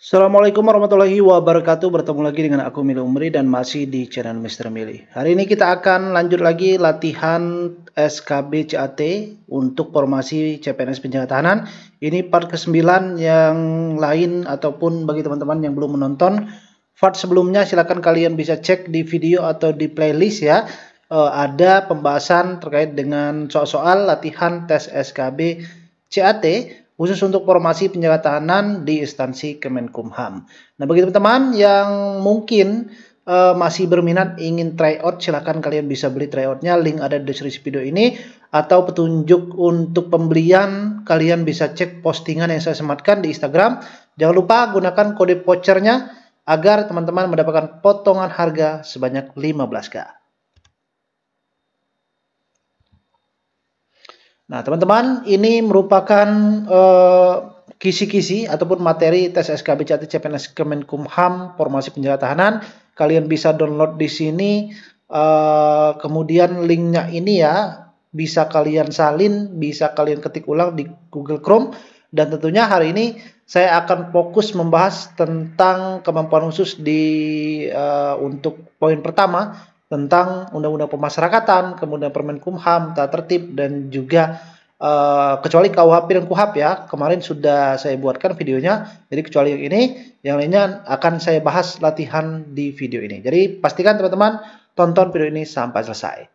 Assalamualaikum warahmatullahi wabarakatuh. Bertemu lagi dengan aku Mili Umri dan masih di channel Mr. Mili. Hari ini kita akan lanjut lagi latihan SKB CAT untuk formasi CPNS penjaga tahanan. Ini part ke-9 yang lain ataupun bagi teman-teman yang belum menonton part sebelumnya, silakan kalian bisa cek di video atau di playlist ya. Ada pembahasan terkait dengan soal-soal latihan tes SKB CAT khusus untuk formasi penjaga tahanan di instansi Kemenkumham. Nah, bagi teman-teman yang mungkin masih berminat ingin tryout, silahkan kalian bisa beli tryoutnya. Link ada di deskripsi video ini, atau petunjuk untuk pembelian kalian bisa cek postingan yang saya sematkan di Instagram. Jangan lupa gunakan kode vouchernya agar teman-teman mendapatkan potongan harga sebanyak 15K. Nah, teman-teman, ini merupakan kisi-kisi ataupun materi tes SKB CAT CPNS Kemenkumham formasi penjaga tahanan. Kalian bisa download di sini. Kemudian linknya ini ya bisa kalian salin, bisa kalian ketik ulang di Google Chrome. Dan tentunya hari ini saya akan fokus membahas tentang kemampuan khusus untuk poin pertama, tentang Undang-Undang Pemasyarakatan, kemudian Permenkumham, tata tertib, dan juga kecuali KUHP dan KUHAP ya, kemarin sudah saya buatkan videonya. Jadi kecuali yang ini, yang lainnya akan saya bahas latihan di video ini. Jadi pastikan teman-teman tonton video ini sampai selesai.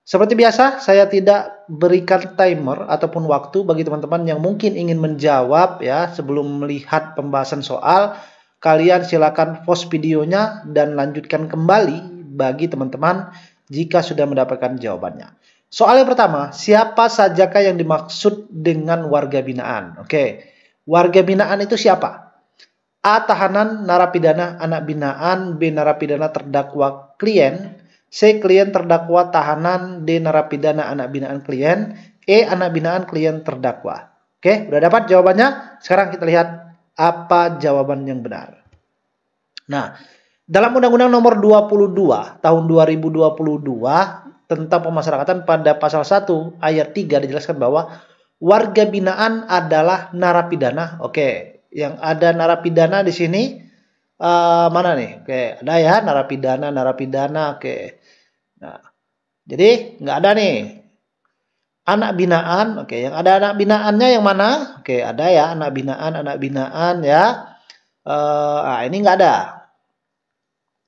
Seperti biasa, saya tidak berikan timer ataupun waktu bagi teman-teman yang mungkin ingin menjawab ya sebelum melihat pembahasan soal. Kalian silakan pause videonya dan lanjutkan kembali bagi teman-teman jika sudah mendapatkan jawabannya. Soal yang pertama, siapa sajakah yang dimaksud dengan warga binaan? Oke, warga binaan itu siapa? A. Tahanan, narapidana, anak binaan. B. Narapidana, terdakwa, klien. C. Klien, terdakwa, tahanan. D. Narapidana, anak binaan, klien. E. Anak binaan, klien, terdakwa. Oke, udah dapat jawabannya? Sekarang kita lihat apa jawaban yang benar. Nah, dalam Undang-Undang Nomor 22 Tahun 2022 tentang Pemasyarakatan, pada pasal 1 ayat 3 dijelaskan bahwa warga binaan adalah narapidana. Oke, yang ada narapidana di sini mana nih? Oke, ada ya narapidana. Oke. Nah, jadi nggak ada nih anak binaan. Oke, yang ada anak binaannya yang mana? Oke, ada ya anak binaan ya. Ini nggak ada.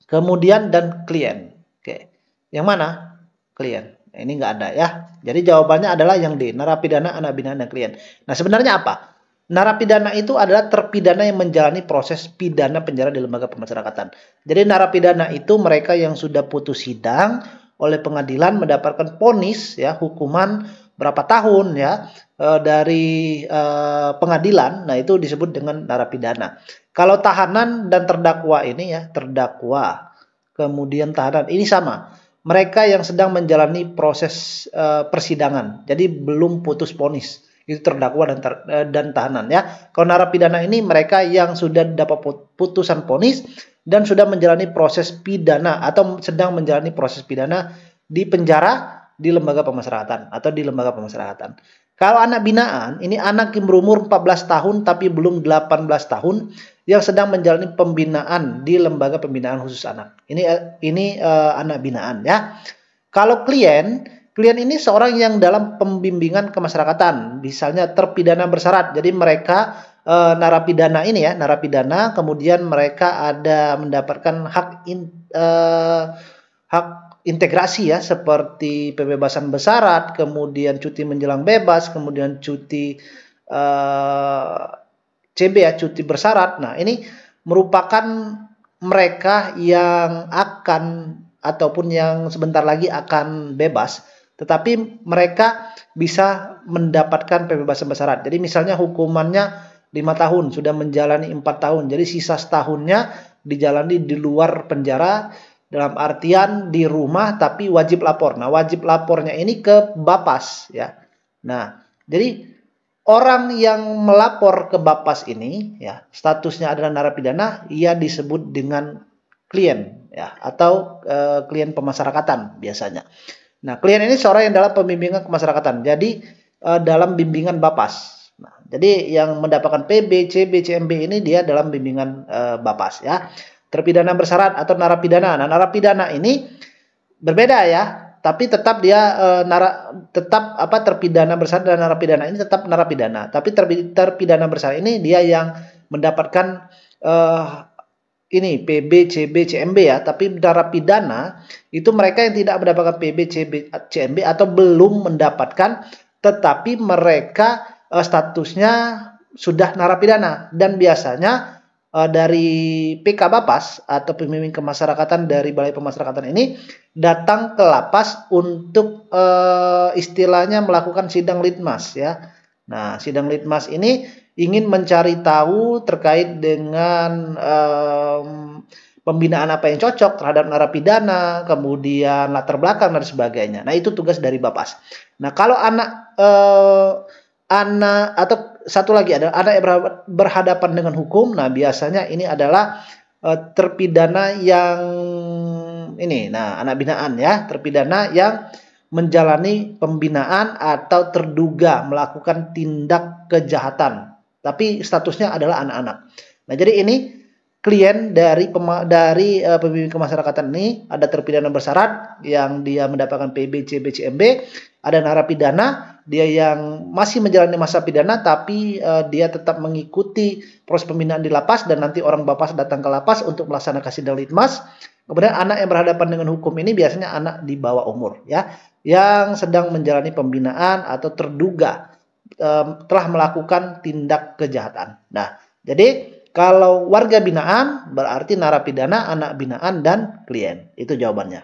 Kemudian dan klien. Oke, yang mana? Klien. Nah, ini nggak ada ya. Jadi jawabannya adalah yang D, narapidana, anak binaan, dan klien. Nah, sebenarnya apa? Narapidana itu adalah terpidana yang menjalani proses pidana penjara di lembaga pemasyarakatan. Jadi narapidana itu mereka yang sudah putus sidang oleh pengadilan, mendapatkan vonis ya, hukuman berapa tahun ya dari pengadilan. Nah, itu disebut dengan narapidana. Kalau tahanan dan terdakwa ini ya, terdakwa kemudian tahanan ini sama. Mereka yang sedang menjalani proses persidangan, jadi belum putus vonis, itu terdakwa dan tahanan ya. Kalau narapidana ini mereka yang sudah dapat putusan vonis dan sudah menjalani proses pidana atau sedang menjalani proses pidana di penjara, di lembaga pemasyarakatan atau di lembaga pemasyarakatan. Kalau anak binaan, ini anak yang berumur 14 tahun tapi belum 18 tahun yang sedang menjalani pembinaan di lembaga pembinaan khusus anak. Ini anak binaan ya. Kalau klien ini seorang yang dalam pembimbingan kemasyarakatan, misalnya terpidana bersyarat. Jadi mereka narapidana ini ya, narapidana, kemudian mereka ada mendapatkan hak integrasi ya, seperti pembebasan bersyarat, kemudian cuti menjelang bebas, kemudian cuti CB ya, cuti bersyarat. Nah, ini merupakan mereka yang akan ataupun yang sebentar lagi akan bebas, tetapi mereka bisa mendapatkan pembebasan bersyarat. Jadi misalnya hukumannya 5 tahun, sudah menjalani 4 tahun. Jadi sisa setahunnya dijalani di luar penjara, dalam artian di rumah tapi wajib lapor. Nah, wajib lapornya ini ke Bapas ya. Nah, jadi orang yang melapor ke Bapas ini ya, statusnya adalah narapidana, ia disebut dengan klien ya, atau klien pemasyarakatan biasanya. Nah, klien ini seorang yang dalam pembimbingan kemasyarakatan. Jadi dalam bimbingan Bapas. Nah, jadi yang mendapatkan PB, CB, CMB ini dia dalam bimbingan Bapas ya. Terpidana bersyarat atau narapidana. Nah, narapidana ini berbeda ya, tapi tetap dia terpidana bersyarat dan narapidana ini tetap narapidana. Tapi terpidana bersyarat ini dia yang mendapatkan ini PB, CB, CMB ya, tapi narapidana itu mereka yang tidak mendapatkan PB, CB, CMB atau belum mendapatkan, tetapi mereka statusnya sudah narapidana dan biasanya dari PK Bapas atau pembimbing kemasyarakatan dari Balai Pemasyarakatan ini datang ke lapas untuk istilahnya melakukan sidang litmas ya. Nah, sidang litmas ini ingin mencari tahu terkait dengan pembinaan apa yang cocok terhadap narapidana, kemudian latar belakang dan sebagainya. Nah, itu tugas dari Bapas. Nah, kalau anak atau satu lagi adalah anak yang berhadapan dengan hukum. Nah, biasanya ini adalah terpidana yang ini. Nah, anak binaan ya, terpidana yang menjalani pembinaan atau terduga melakukan tindak kejahatan, tapi statusnya adalah anak-anak. Nah, jadi ini klien dari pembimbing kemasyarakatan ini ada terpidana bersyarat yang dia mendapatkan PB, CB, CMB, ada narapidana dia yang masih menjalani masa pidana tapi dia tetap mengikuti proses pembinaan di lapas dan nanti orang Bapas datang ke lapas untuk melaksanakan sidang litmas. Kemudian anak yang berhadapan dengan hukum ini biasanya anak di bawah umur ya, yang sedang menjalani pembinaan atau terduga telah melakukan tindak kejahatan. Nah, jadi kalau warga binaan berarti narapidana, anak binaan, dan klien. Itu jawabannya.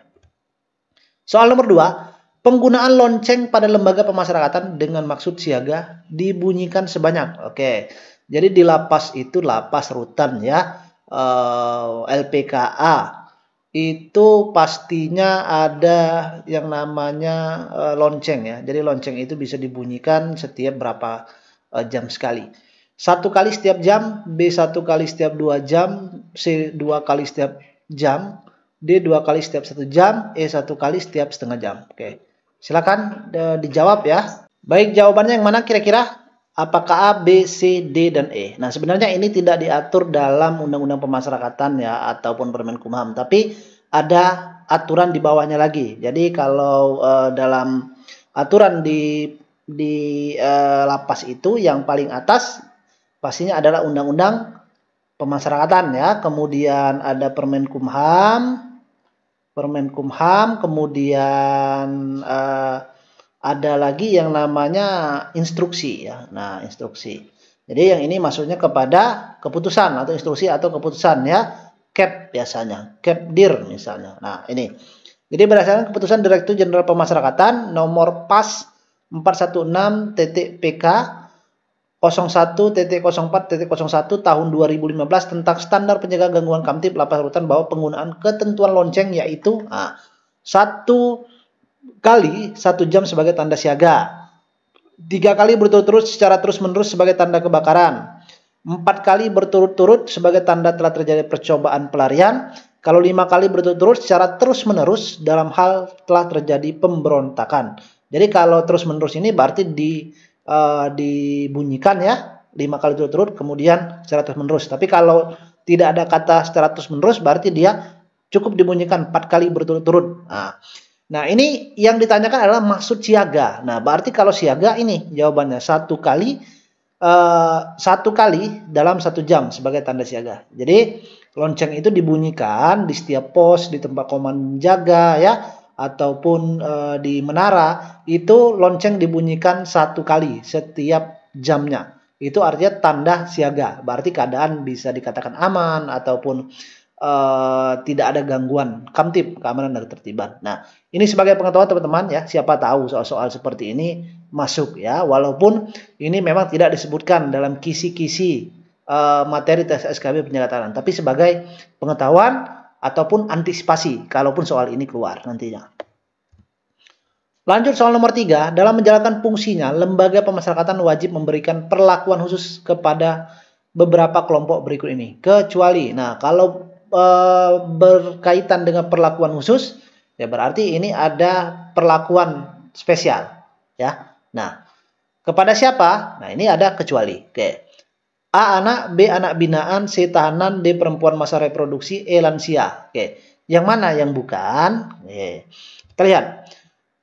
Soal nomor 2, penggunaan lonceng pada lembaga pemasyarakatan dengan maksud siaga dibunyikan sebanyak. Oke, jadi di lapas itu lapas rutan ya, LPKA. Itu pastinya ada yang namanya lonceng ya. Jadi lonceng itu bisa dibunyikan setiap berapa jam sekali. 1 kali setiap jam, B 1 kali setiap 2 jam, C 2 kali setiap jam, D 2 kali setiap 1 jam, E 1 kali setiap setengah jam. Oke, silakan dijawab ya. Baik, jawabannya yang mana kira-kira? Apakah A, B, C, D, dan E? Nah, sebenarnya ini tidak diatur dalam Undang-Undang Pemasyarakatan ya, ataupun Permenkumham. Tapi ada aturan di bawahnya lagi. Jadi kalau dalam aturan di lapas itu yang paling atas pastinya adalah Undang-Undang Pemasyarakatan ya. Kemudian ada Permenkumham, kemudian ada lagi yang namanya instruksi ya. Nah, instruksi. Jadi yang ini maksudnya kepada keputusan atau instruksi atau keputusan ya. Kep biasanya, Kepdir misalnya. Nah, ini. Jadi berdasarkan keputusan Direktur Jenderal Pemasyarakatan nomor PAS 416-PK 01.04.01 tahun 2015 tentang standar penjaga gangguan kamtib lapas rutan bahwa penggunaan ketentuan lonceng yaitu 1 kali 1 jam sebagai tanda siaga, 3 kali berturut-turut secara terus-menerus sebagai tanda kebakaran, 4 kali berturut-turut sebagai tanda telah terjadi percobaan pelarian, kalau 5 kali berturut-turut secara terus-menerus dalam hal telah terjadi pemberontakan. Jadi kalau terus-menerus ini berarti dibunyikan ya 5 kali berturut-turut kemudian secara terus-menerus. Tapi kalau tidak ada kata secara terus-menerus berarti dia cukup dibunyikan 4 kali berturut-turut. Nah, ini yang ditanyakan adalah maksud siaga. Nah, berarti kalau siaga ini jawabannya 1 kali dalam 1 jam sebagai tanda siaga. Jadi lonceng itu dibunyikan di setiap pos, di tempat komandan jaga ya, ataupun di menara. Itu lonceng dibunyikan 1 kali setiap jamnya. Itu artinya tanda siaga. Berarti keadaan bisa dikatakan aman ataupun tidak ada gangguan kamtib, keamanan dan ketertiban. Nah, ini sebagai pengetahuan teman-teman ya, siapa tahu soal-soal seperti ini masuk ya, walaupun ini memang tidak disebutkan dalam kisi-kisi materi tes SKB penyelenggaraan, tapi sebagai pengetahuan ataupun antisipasi kalaupun soal ini keluar nantinya. Lanjut soal nomor 3, dalam menjalankan fungsinya, lembaga pemasyarakatan wajib memberikan perlakuan khusus kepada beberapa kelompok berikut ini, kecuali, nah kalau berkaitan dengan perlakuan khusus, ya berarti ini ada perlakuan spesial, ya. Nah, Kepada siapa? Nah, ini ada kecuali. Oke. A anak, B anak binaan, C tahanan, D perempuan masa reproduksi, E lansia. Oke. Yang mana yang bukan? Oke. Kita lihat.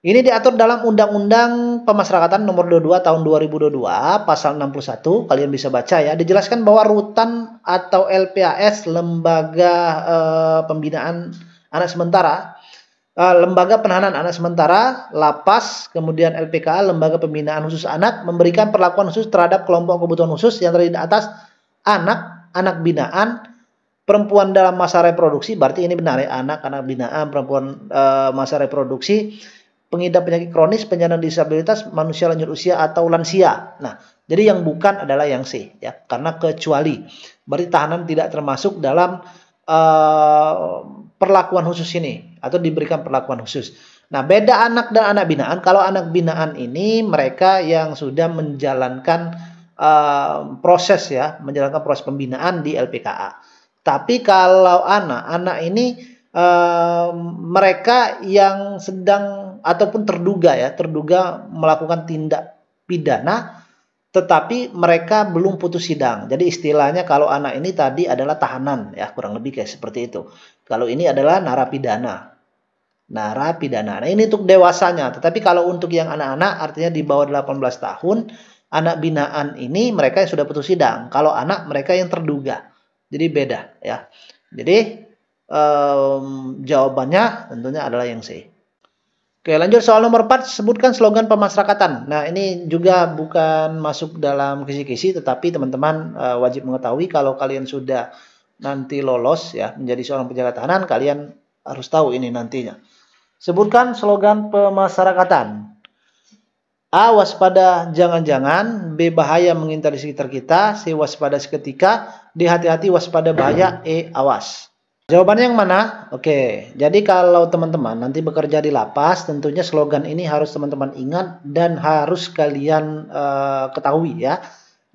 Ini diatur dalam Undang-Undang Pemasyarakatan Nomor 22 Tahun 2022, Pasal 61. Kalian bisa baca ya. Dijelaskan bahwa rutan atau LPAS, Lembaga Pembinaan Anak Sementara, Lembaga Penahanan Anak Sementara, Lapas, kemudian LPKA, Lembaga Pembinaan Khusus Anak, memberikan perlakuan khusus terhadap kelompok kebutuhan khusus yang terdiri atas anak, anak binaan, perempuan dalam masa reproduksi, berarti ini benar ya, anak, anak binaan, perempuan masa reproduksi, pengidap penyakit kronis, penyandang disabilitas, manusia lanjut usia atau lansia. Nah, jadi yang bukan adalah yang C ya, karena kecuali. Berarti tahanan tidak termasuk dalam perlakuan khusus ini atau diberikan perlakuan khusus. Nah, beda anak dan anak binaan. Kalau anak binaan ini mereka yang sudah menjalankan proses ya, menjalankan proses pembinaan di LPKA. Tapi kalau anak ini mereka yang sedang ataupun terduga melakukan tindak pidana, tetapi mereka belum putus sidang. Jadi istilahnya kalau anak ini tadi adalah tahanan ya, kurang lebih kayak seperti itu. Kalau ini adalah narapidana. Narapidana. Nah, ini untuk dewasanya. Tetapi kalau untuk yang anak-anak artinya di bawah 18 tahun, anak binaan ini mereka yang sudah putus sidang. Kalau anak mereka yang terduga. Jadi beda ya. Jadi jawabannya tentunya adalah yang C. Oke, lanjut soal nomor 4, sebutkan slogan pemasyarakatan. Nah, ini juga bukan masuk dalam kisi-kisi, tetapi teman-teman wajib mengetahui kalau kalian sudah nanti lolos ya menjadi seorang penjaga tahanan, kalian harus tahu ini nantinya. Sebutkan slogan pemasyarakatan. A, waspada jangan-jangan, B, bahaya mengintai di sekitar kita, C, waspada seketika, D, hati-hati waspada bahaya, E, awas. Jawabannya yang mana? Oke, jadi kalau teman-teman nanti bekerja di lapas, tentunya slogan ini harus teman-teman ingat dan harus kalian ketahui ya.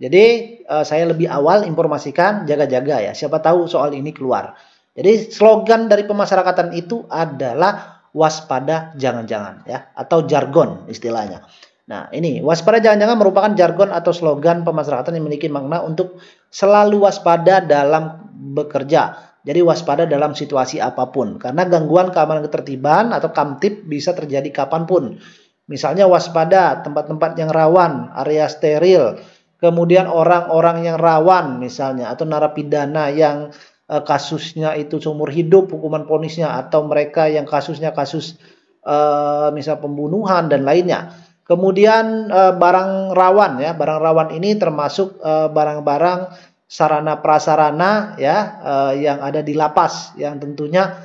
Jadi saya lebih awal informasikan jaga-jaga ya, siapa tahu soal ini keluar. Jadi slogan dari pemasyarakatan itu adalah waspada jangan-jangan ya, atau jargon istilahnya. Nah, ini waspada jangan-jangan merupakan jargon atau slogan pemasyarakatan yang memiliki makna untuk selalu waspada dalam bekerja. Jadi waspada dalam situasi apapun. Karena gangguan keamanan ketertiban atau kamtib bisa terjadi kapanpun. Misalnya waspada tempat-tempat yang rawan, area steril. Kemudian orang-orang yang rawan misalnya. Atau narapidana yang kasusnya itu seumur hidup hukuman vonisnya. Atau mereka yang kasusnya kasus misal pembunuhan dan lainnya. Kemudian barang rawan ya. Barang rawan ini termasuk barang-barang sarana prasarana ya yang ada di lapas yang tentunya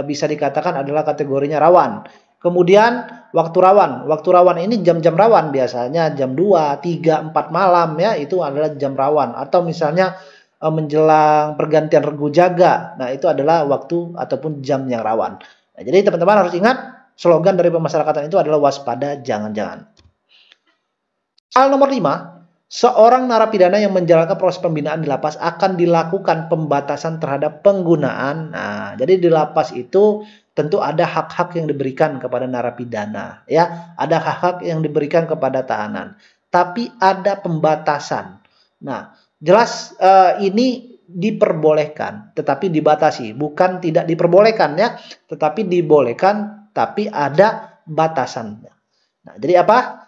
bisa dikatakan adalah kategorinya rawan. Kemudian waktu rawan. Waktu rawan ini jam-jam rawan biasanya jam 2, 3, 4 malam ya, itu adalah jam rawan. Atau misalnya menjelang pergantian regu jaga. Nah, itu adalah waktu ataupun jam yang rawan. Nah, jadi teman-teman harus ingat slogan dari pemasyarakatan itu adalah waspada jangan-jangan. Soal nomor 5. Seorang narapidana yang menjalankan proses pembinaan di lapas akan dilakukan pembatasan terhadap penggunaan. Nah, jadi di lapas itu tentu ada hak-hak yang diberikan kepada narapidana, ya. Ada hak-hak yang diberikan kepada tahanan. Tapi ada pembatasan. Nah, jelas ini diperbolehkan, tetapi dibatasi. Bukan tidak diperbolehkan ya, tetapi dibolehkan, tapi ada batasannya. Nah, jadi apa?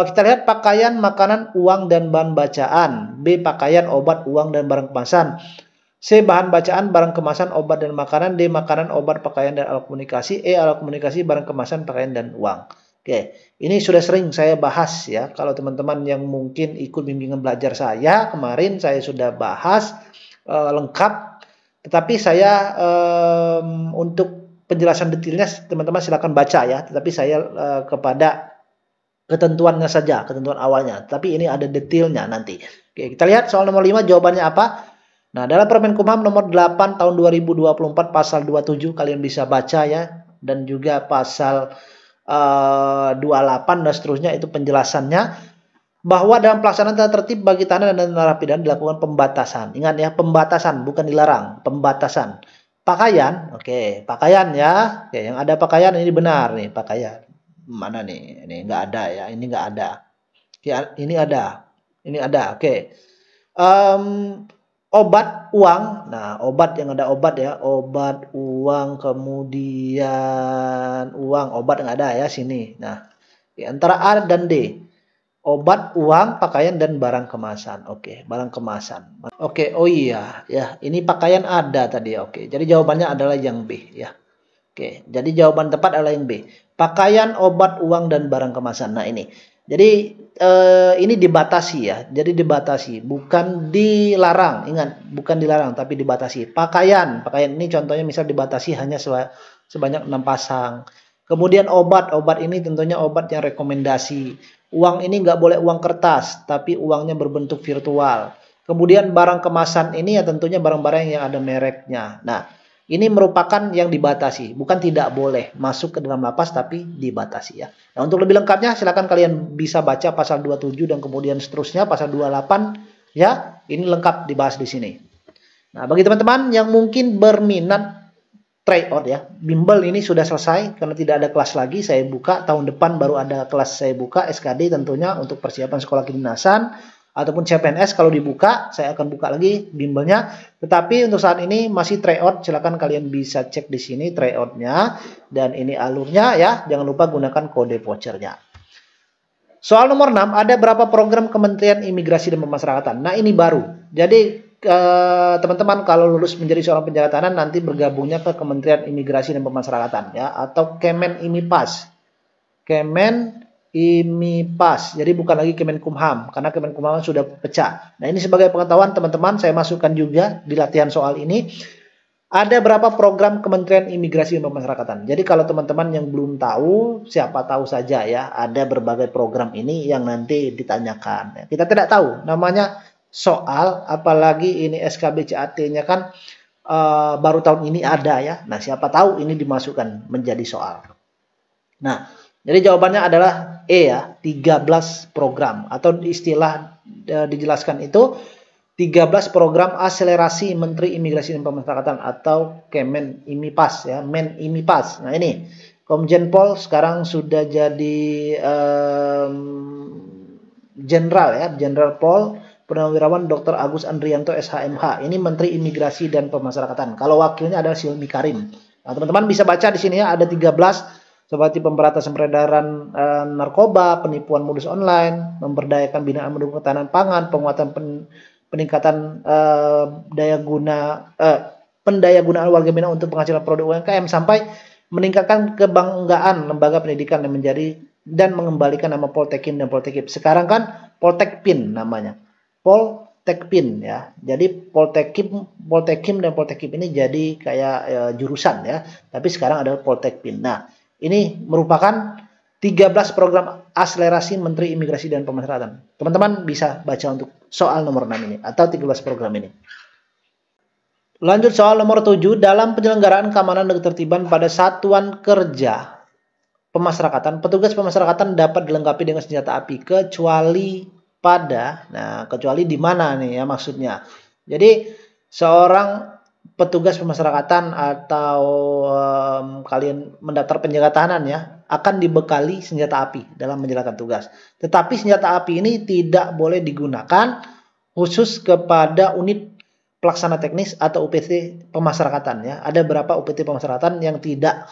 Kita lihat pakaian, makanan, uang, dan bahan bacaan. B, pakaian, obat, uang, dan barang kemasan. C, bahan bacaan, barang kemasan, obat, dan makanan. D, makanan, obat, pakaian, dan alat komunikasi. E, alat komunikasi, barang kemasan, pakaian, dan uang. Oke, ini sudah sering saya bahas ya. Kalau teman-teman yang mungkin ikut bimbingan belajar saya, kemarin saya sudah bahas lengkap. Tetapi saya untuk penjelasan detailnya teman-teman silakan baca ya. Tetapi saya kepada ketentuannya saja, ketentuan awalnya. Tapi ini ada detailnya nanti. Oke, kita lihat soal nomor 5 jawabannya apa. Nah, dalam Permen Kumham nomor 8 tahun 2024 pasal 27 kalian bisa baca ya. Dan juga pasal 28 dan seterusnya itu penjelasannya. Bahwa dalam pelaksanaan tata tertib bagi tahanan dan narapidana dilakukan pembatasan. Ingat ya, pembatasan bukan dilarang, pembatasan. Pakaian, oke, pakaian ya. Oke, yang ada pakaian ini benar nih, pakaian. Mana nih? Ini nggak ada ya, ini nggak ada. Ya, ini ada. Ini ada. Oke. Em, Obat uang. Nah, obat yang ada obat ya. Obat uang, kemudian uang, obat nggak ada ya sini. Nah, di antara A dan D. Obat, uang, pakaian, dan barang kemasan. Oke, barang kemasan. Oke, oh iya, ya, ini pakaian ada tadi. Oke, jadi jawabannya adalah yang B, ya. Oke, jadi jawaban tepat adalah yang B. Pakaian, obat, uang, dan barang kemasan. Nah, ini. Jadi, ini dibatasi ya. Jadi dibatasi, bukan dilarang. Ingat, bukan dilarang, tapi dibatasi. Pakaian ini contohnya misal dibatasi hanya sebanyak 6 pasang. Kemudian obat ini tentunya obat yang rekomendasi. Uang ini nggak boleh uang kertas, tapi uangnya berbentuk virtual. Kemudian barang kemasan ini ya tentunya barang-barang yang ada mereknya. Nah, ini merupakan yang dibatasi, bukan tidak boleh masuk ke dalam lapas, tapi dibatasi ya. Nah, untuk lebih lengkapnya silakan kalian bisa baca pasal 27 dan kemudian seterusnya pasal 28 ya. Ini lengkap dibahas di sini. Nah, bagi teman-teman yang mungkin berminat tryout ya, bimbel ini sudah selesai karena tidak ada kelas lagi. Saya buka tahun depan baru ada kelas saya buka SKD tentunya untuk persiapan sekolah kedinasan ataupun CPNS. Kalau dibuka saya akan buka lagi bimbelnya. Tetapi untuk saat ini masih tryout. Silakan kalian bisa cek di sini tryoutnya dan ini alurnya ya. Jangan lupa gunakan kode vouchernya. Soal nomor 6, ada berapa program Kementerian Imigrasi dan Pemasyarakatan? Nah, ini baru. Jadi teman-teman kalau lulus menjadi seorang penjaga tahanan nanti bergabungnya ke Kementerian Imigrasi dan Pemasyarakatan ya, atau Kemen Imipas. Kemen Imipas. Jadi bukan lagi Kemenkumham karena Kemenkumham sudah pecah. Nah, ini sebagai pengetahuan teman-teman saya masukkan juga di latihan soal ini. Ada berapa program Kementerian Imigrasi dan Pemasyarakatan? Jadi kalau teman-teman yang belum tahu, siapa tahu saja ya, ada berbagai program ini yang nanti ditanyakan. Kita tidak tahu namanya soal, apalagi ini SKB CAT-nya kan baru tahun ini ada ya. Nah, siapa tahu ini dimasukkan menjadi soal. Nah, jadi jawabannya adalah E ya, 13 program atau istilah dijelaskan itu 13 program akselerasi Menteri Imigrasi dan Pemasyarakatan atau Kemen Imipas ya, Men Imipas. Nah, ini Komjen Pol sekarang sudah jadi Jenderal ya, Jenderal Pol Purnawirawan Dr. Agus Andrianto SHMH. Ini Menteri Imigrasi dan Pemasyarakatan. Kalau wakilnya adalah Silmi Karim. Nah, teman-teman bisa baca di sini ya, ada 13 seperti pemberantasan peredaran narkoba, penipuan modus online, memberdayakan binaan mendukung ketahanan pangan, penguatan peningkatan pendayagunaan warga binaan untuk penghasilan produk UMKM, sampai meningkatkan kebanggaan lembaga pendidikan yang menjadi dan mengembalikan nama Poltekim dan Poltekip. Sekarang kan Poltekpin namanya. Poltekpin ya. Jadi Poltekim dan Poltekip ini jadi kayak jurusan ya. Tapi sekarang adalah Poltekpin. Nah, ini merupakan 13 program akselerasi Menteri Imigrasi dan Pemasyarakatan. Teman-teman bisa baca untuk soal nomor 6 ini atau 13 program ini. Lanjut soal nomor 7, dalam penyelenggaraan keamanan dan ketertiban pada satuan kerja pemasyarakatan, petugas pemasyarakatan dapat dilengkapi dengan senjata api kecuali pada, nah kecuali di mana nih ya maksudnya. Jadi seorang petugas pemasyarakatan atau kalian mendaftar penjaga tahanan ya akan dibekali senjata api dalam menjalankan tugas. Tetapi senjata api ini tidak boleh digunakan khusus kepada unit pelaksana teknis atau UPT pemasyarakatan ya. Ada beberapa UPT pemasyarakatan yang tidak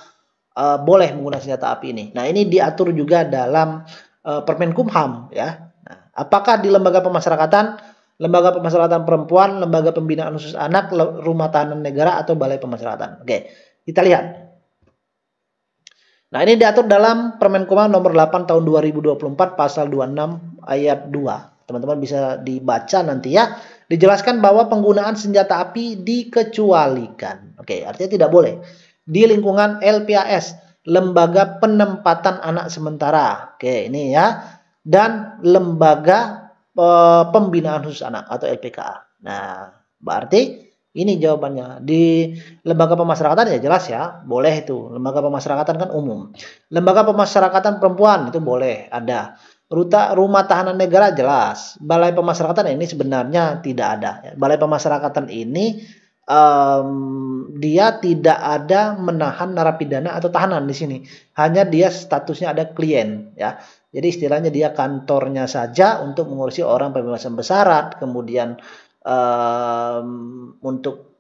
boleh menggunakan senjata api ini. Nah, ini diatur juga dalam Permenkumham ya. Nah, apakah di lembaga pemasyarakatan, lembaga pemasyarakatan perempuan, lembaga pembinaan khusus anak, rumah tahanan negara atau balai pemasyarakatan? Oke, kita lihat. Nah, ini diatur dalam Permenkumham nomor 8 tahun 2024 pasal 26 ayat 2. Teman-teman bisa dibaca nanti ya. Dijelaskan bahwa penggunaan senjata api dikecualikan. Oke, artinya tidak boleh di lingkungan LPAS, Lembaga Penempatan Anak Sementara. Oke, ini ya. Dan Lembaga Pembinaan Khusus Anak atau LPKA. Nah, berarti ini jawabannya. Di lembaga pemasyarakatan ya jelas ya, boleh itu. Lembaga pemasyarakatan kan umum. Lembaga pemasyarakatan perempuan itu boleh ada. Rumah tahanan negara jelas. Balai pemasyarakatan ini sebenarnya tidak ada. Balai pemasyarakatan ini dia tidak ada menahan narapidana atau tahanan di sini. Hanya dia statusnya ada klien, ya. Jadi istilahnya dia kantornya saja untuk mengurusi orang pembebasan bersyarat, kemudian untuk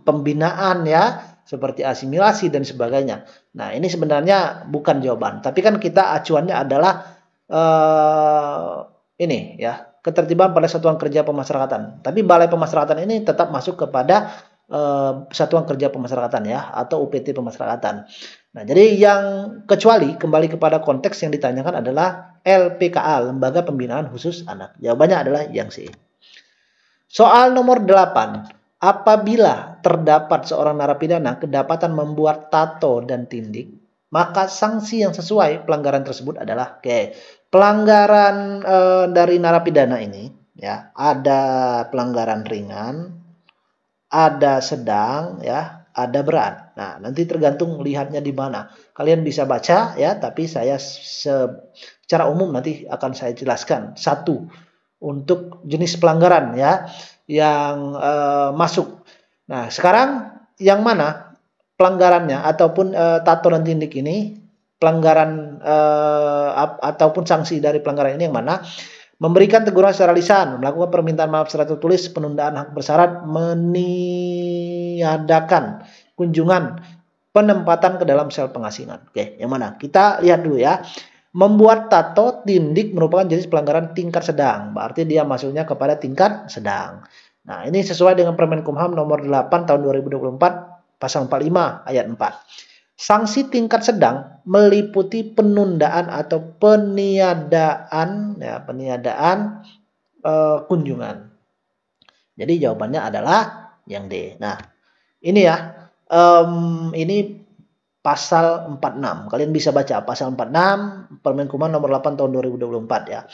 pembinaan, ya, seperti asimilasi dan sebagainya. Nah, ini sebenarnya bukan jawaban, tapi kan kita acuannya adalah ini, ya, ketertiban pada satuan kerja pemasyarakatan. Tapi balai pemasyarakatan ini tetap masuk kepada satuan kerja pemasyarakatan, ya, atau UPT pemasyarakatan. Nah, jadi yang kecuali kembali kepada konteks yang ditanyakan adalah LPKA, Lembaga Pembinaan Khusus Anak. Jawabannya adalah yang C. Soal nomor 8. Apabila terdapat seorang narapidana kedapatan membuat tato dan tindik, maka sanksi yang sesuai pelanggaran tersebut adalah pelanggaran dari narapidana ini, ya, ada pelanggaran ringan, ada sedang, ya, ada berat. Nah, nanti tergantung lihatnya di mana. Kalian bisa baca, ya, tapi saya secara umum nanti akan saya jelaskan satu untuk jenis pelanggaran, ya, yang masuk. Nah, sekarang yang mana pelanggarannya ataupun tato dan tindik ini, pelanggaran ataupun sanksi dari pelanggaran ini yang mana? Memberikan teguran secara lisan, melakukan permintaan maaf secara tertulis, penundaan hak bersyarat, meniadakan kunjungan, penempatan ke dalam sel pengasingan. Oke, yang mana? Kita lihat dulu, ya. Membuat tato tindik merupakan jenis pelanggaran tingkat sedang, berarti dia masuknya kepada tingkat sedang. Nah, ini sesuai dengan Permenkumham nomor 8 tahun 2024 pasal 45 ayat 4. Sanksi tingkat sedang meliputi penundaan atau peniadaan, ya, kunjungan. Jadi jawabannya adalah yang D. Nah, ini, ya, ini pasal 46. Kalian bisa baca pasal 46 Permenkumham nomor 8 tahun 2024, ya.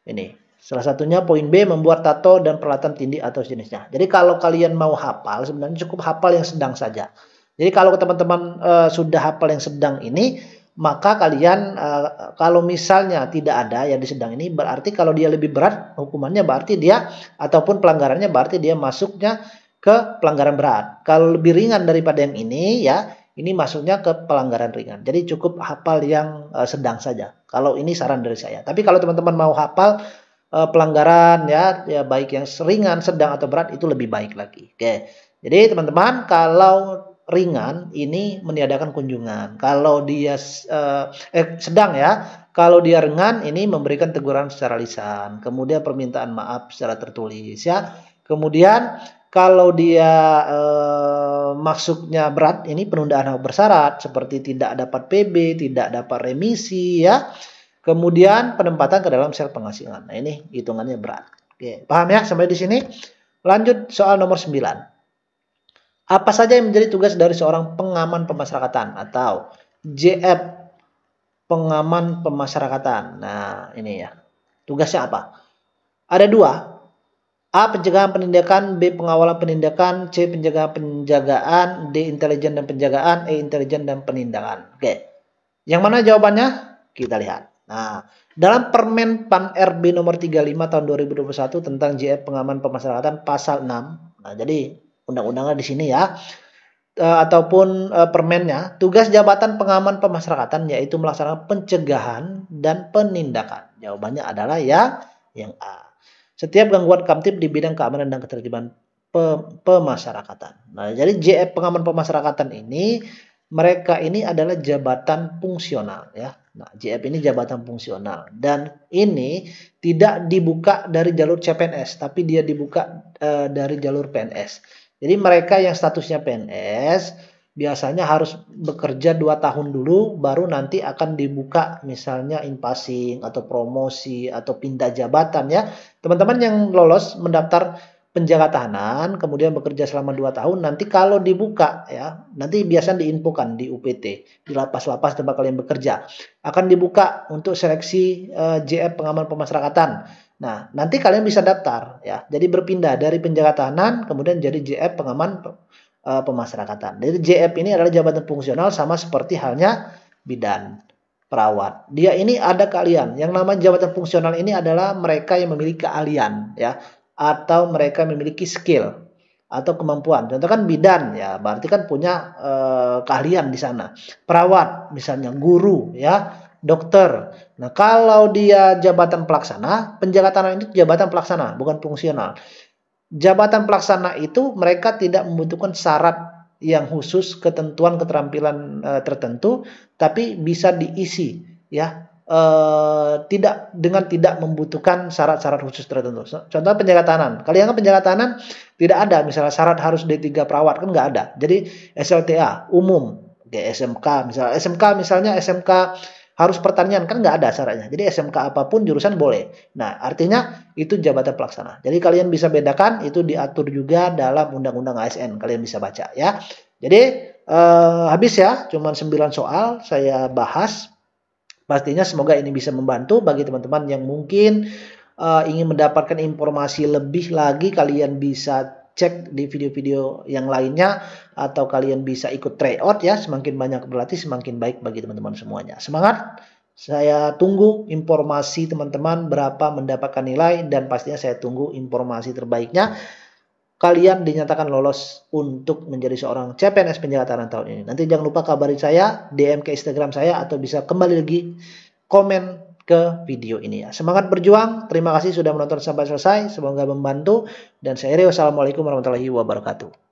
Ini salah satunya poin B, membuat tato dan peralatan tindik atau jenisnya. Jadi kalau kalian mau hafal, sebenarnya cukup hafal yang sedang saja. Jadi kalau teman-teman sudah hafal yang sedang ini, maka kalian kalau misalnya tidak ada yang di sedang ini, berarti kalau dia lebih berat hukumannya, berarti dia ataupun pelanggarannya berarti dia masuknya ke pelanggaran berat. Kalau lebih ringan daripada yang ini, ya, ini masuknya ke pelanggaran ringan. Jadi cukup hafal yang sedang saja. Kalau ini saran dari saya. Tapi kalau teman-teman mau hafal pelanggaran, ya, baik yang ringan, sedang atau berat, itu lebih baik lagi. Oke. Jadi teman-teman, kalau ringan ini meniadakan kunjungan. Kalau dia sedang, ya, kalau dia ringan ini memberikan teguran secara lisan, kemudian permintaan maaf secara tertulis, ya. Kemudian kalau dia masuknya berat, ini penundaan hak bersyarat seperti tidak dapat PB, tidak dapat remisi, ya. Kemudian penempatan ke dalam sel pengasingan. Nah, ini hitungannya berat. Oke, paham, ya, sampai di sini? Lanjut soal nomor 9. Apa saja yang menjadi tugas dari seorang pengaman pemasyarakatan atau JF pengaman pemasyarakatan? Nah, ini, ya. Tugasnya apa? Ada 2. A. Pencegahan penindakan, B. Pengawalan penindakan, C. Pencegahan penjagaan, D. Intelijen dan penjagaan, E. Intelijen dan penindakan. Oke. Yang mana jawabannya? Kita lihat. Nah, dalam Permen Pan RB nomor 35 tahun 2021 tentang JF pengaman pemasyarakatan pasal 6. Nah, jadi undang-undangnya di sini, ya, ataupun permennya, tugas jabatan pengaman pemasyarakatan yaitu melaksanakan pencegahan dan penindakan. Jawabannya adalah yang A. Setiap gangguan kamtib di bidang keamanan dan ketertiban pemasyarakatan. Nah, jadi JF pengaman pemasyarakatan ini, mereka ini adalah jabatan fungsional, ya. Nah, JF ini jabatan fungsional dan ini tidak dibuka dari jalur CPNS, tapi dia dibuka dari jalur PNS. Jadi mereka yang statusnya PNS biasanya harus bekerja 2 tahun dulu, baru nanti akan dibuka misalnya in-passing atau promosi atau pindah jabatan, ya. Teman-teman yang lolos mendaftar penjaga tahanan, kemudian bekerja selama 2 tahun, nanti kalau dibuka, ya, nanti biasanya diinfokan di UPT, di lapas-lapas tempat kalian bekerja, akan dibuka untuk seleksi JF pengaman pemasyarakatan. Nah, nanti kalian bisa daftar, ya. Jadi berpindah dari penjaga tahanan kemudian jadi JF pengaman pemasyarakatan. Jadi JF ini adalah jabatan fungsional sama seperti halnya bidan, perawat. Dia ini ada keahlian. Yang namanya jabatan fungsional ini adalah mereka yang memiliki keahlian, ya, atau mereka memiliki skill atau kemampuan. Contoh kan bidan ya, berarti kan punya keahlian di sana. Perawat misalnya, guru ya, dokter. Nah, kalau dia jabatan pelaksana, penjaga tanah ini jabatan pelaksana, bukan fungsional. Jabatan pelaksana itu mereka tidak membutuhkan syarat yang khusus, ketentuan keterampilan tertentu, tapi bisa diisi ya, tidak membutuhkan syarat-syarat khusus tertentu. Contoh penjaga tahanan, kalian kan penjaga tahanan tidak ada misalnya syarat harus D3 perawat, kan nggak ada. Jadi SLTA umum, SMK misalnya SMK harus pertanian, kan nggak ada syaratnya. Jadi SMK apapun jurusan boleh. Nah, artinya itu jabatan pelaksana. Jadi kalian bisa bedakan, itu diatur juga dalam Undang-Undang ASN. Kalian bisa baca ya. Jadi habis ya, cuma 9 soal saya bahas. Pastinya semoga ini bisa membantu bagi teman-teman yang mungkin ingin mendapatkan informasi lebih lagi. Kalian bisa cek di video-video yang lainnya, atau kalian bisa ikut tryout ya. Semakin banyak berlatih semakin baik bagi teman-teman semuanya. Semangat, saya tunggu informasi teman-teman berapa mendapatkan nilai, dan pastinya saya tunggu informasi terbaiknya. Kalian dinyatakan lolos untuk menjadi seorang CPNS penjaga tahanan tahun ini. Nanti jangan lupa kabari saya, DM ke Instagram saya, atau bisa kembali lagi komen ke video ini ya. Semangat berjuang. Terima kasih sudah menonton sampai selesai. Semoga membantu. Dan saya Rio. Wassalamualaikum warahmatullahi wabarakatuh.